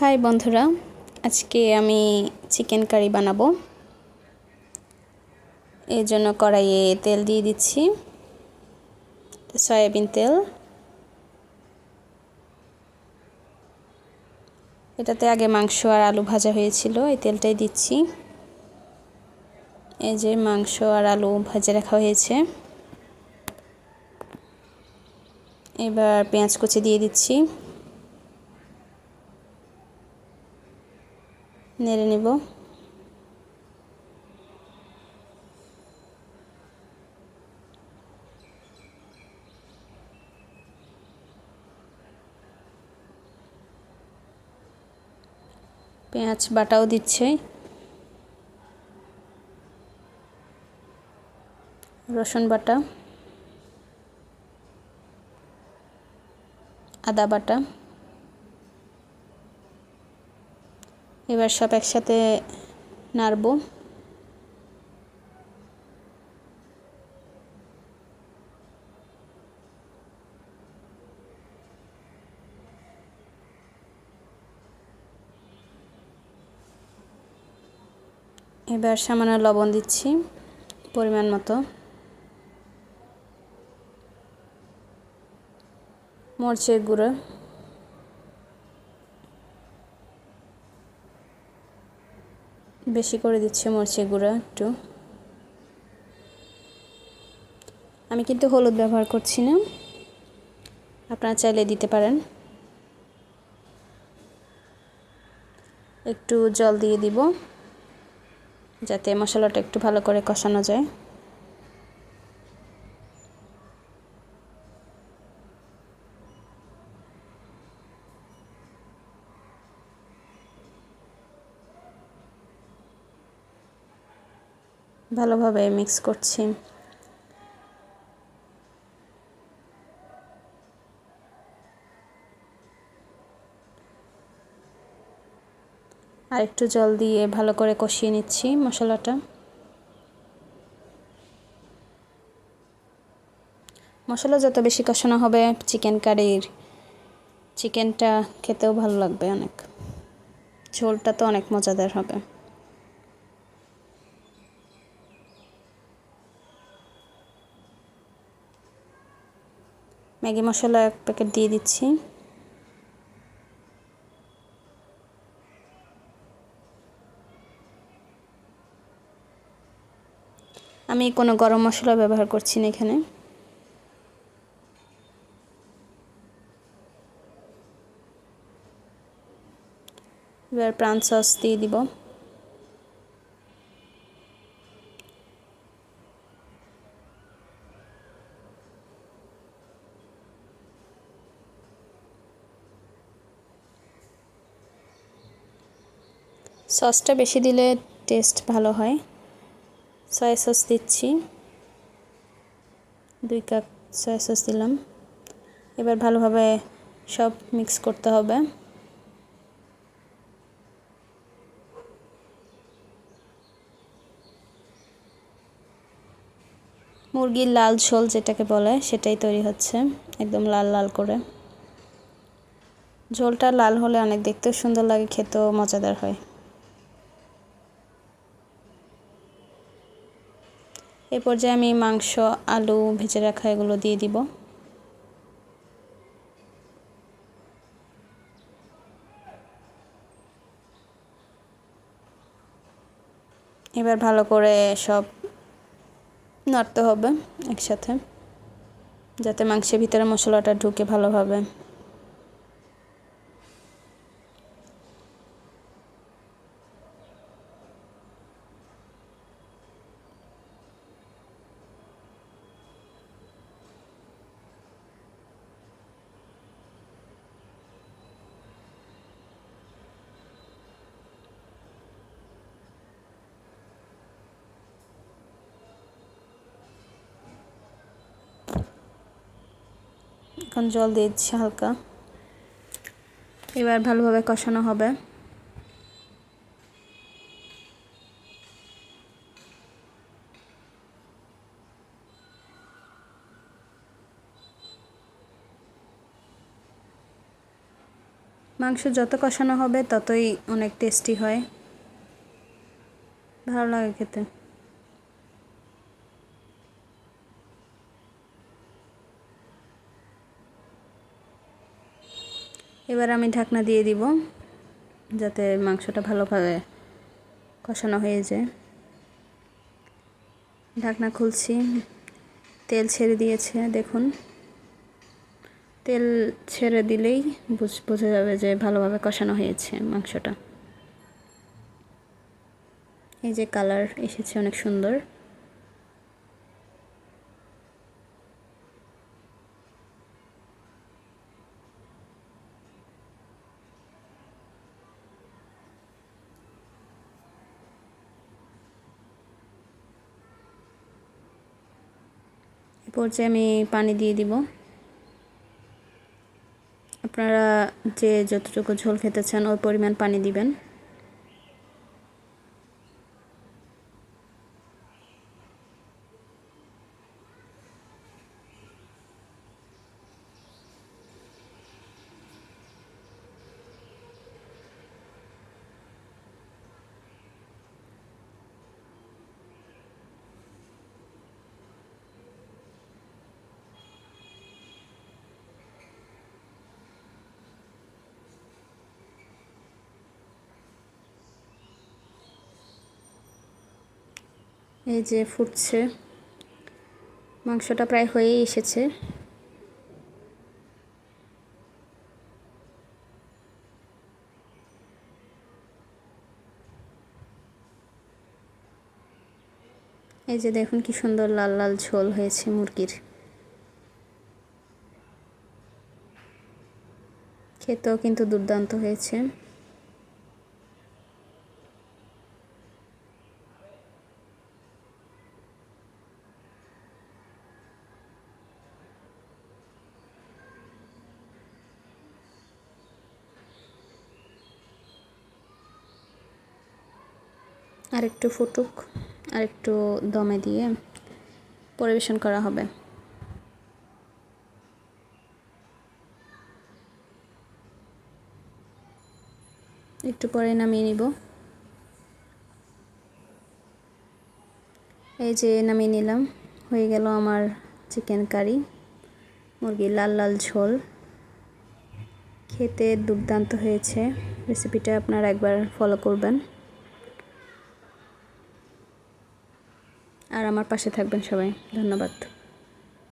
High বন্ধুরা, আজকে আমি চিকেন কারি বানাবো। এর জন্য কড়াইয়ে তেল দিয়ে দিচ্ছি, সয়াবিন তেল। এটাতে আগে মাংস আর আলু ভাজা হয়েছিল, এই তেলটাই দিচ্ছি। এই যে মাংস আর আলু ভাজা রাখা হয়েছে। এবার পেঁয়াজ কুচি দিয়ে দিচ্ছি, নেড়ে নেব। পেঁয়াজ বাটাও দিচ্ছে, রসুন বাটা, আদা বাটা। এবার সব একসাথে নাড়ব। এবার সামান্য লবণ দিচ্ছি পরিমাণ মতো, মরিচের গুঁড়ো, বেশি করে দিচ্ছি মরিচের গুঁড়ো একটু। আমি কিন্তু হলুদ ব্যবহার করছি না, আপনারা চাইলে দিতে পারেন। একটু জল দিয়ে দিব যাতে মশলাটা একটু ভালো করে কষানো যায়। ভালোভাবে মিক্স করছি। আর একটু জল দিয়ে ভালো করে কষিয়ে নিচ্ছি মশলাটা। মশলা যত বেশি কষানো হবে চিকেন কারির চিকেনটা খেতেও ভালো লাগবে অনেক, ঝোলটা তো অনেক মজাদার হবে। ম্যাগি মশলা 1 প্যাকেট দিয়ে দিচ্ছি। আমি কোনো গরম মশলা ব্যবহার করছি না এখানে। এবার প্রাণ সস দিয়ে দিব। সসটা বেশি দিলে টেস্ট ভালো হয়। সয়া সস দিচ্ছি, 2 কাপ সয়া সস দিলাম। এবার ভালোভাবে সব মিক্স করতে হবে। মুরগির লাল ঝোল যেটাকে বলে সেটাই তৈরি হচ্ছে, একদম লাল লাল করে। ঝোলটা লাল হলে অনেক দেখতেও সুন্দর লাগে, খেতেও মজাদার হয়। এই পর্যায়ে আমি মাংস, আলু ভেজে রাখা এগুলো দিয়ে দিব। এবার ভালো করে সব নাড়তে হবে একসাথে, যাতে মাংসের ভিতরে মশলাটা ঢুকে ভালোভাবে। এখন জল দিয়ে দিচ্ছি হালকা। এবার ভালোভাবে কষানো হবে। মাংস যত কষানো হবে ততই অনেক টেস্টি হয়, ভালো লাগে খেতে। এবার আমি ঢাকনা দিয়ে দিব যাতে মাংসটা ভালোভাবে কষানো হয়ে যায়। ঢাকনা খুলছি, তেল ছেড়ে দিয়েছে দেখুন। তেল ছেড়ে দিলেই বোঝা যাবে যে ভালোভাবে কষানো হয়েছে মাংসটা। এই যে কালার এসেছে অনেক সুন্দর। এই পর্যায়ে আমি পানি দিয়ে দিব। আপনারা যে যতটুকু ঝোল খেতে চান ওই পরিমাণ পানি দিবেন। এই যে ফুটছে, মাংসটা প্রায় হয়েই এসেছে। এই যে দেখুন কি সুন্দর লাল লাল ঝোল হয়েছে মুরগির। খেতেও কিন্তু দুর্দান্ত হয়েছে। আরেকটু ফুটুক, আরেকটু দমে দিয়ে পরিবেশন করা হবে। একটু পরে নামিয়ে নিব। এই যে নামিয়ে নিলাম, হয়ে গেল আমার চিকেন কারি, মুরগির লাল লাল ঝোল। খেতে দুর্দান্ত হয়েছে। রেসিপিটা আপনারা একবার ফলো করবেন আর আমার পাশে থাকবেন সবাই। ধন্যবাদ।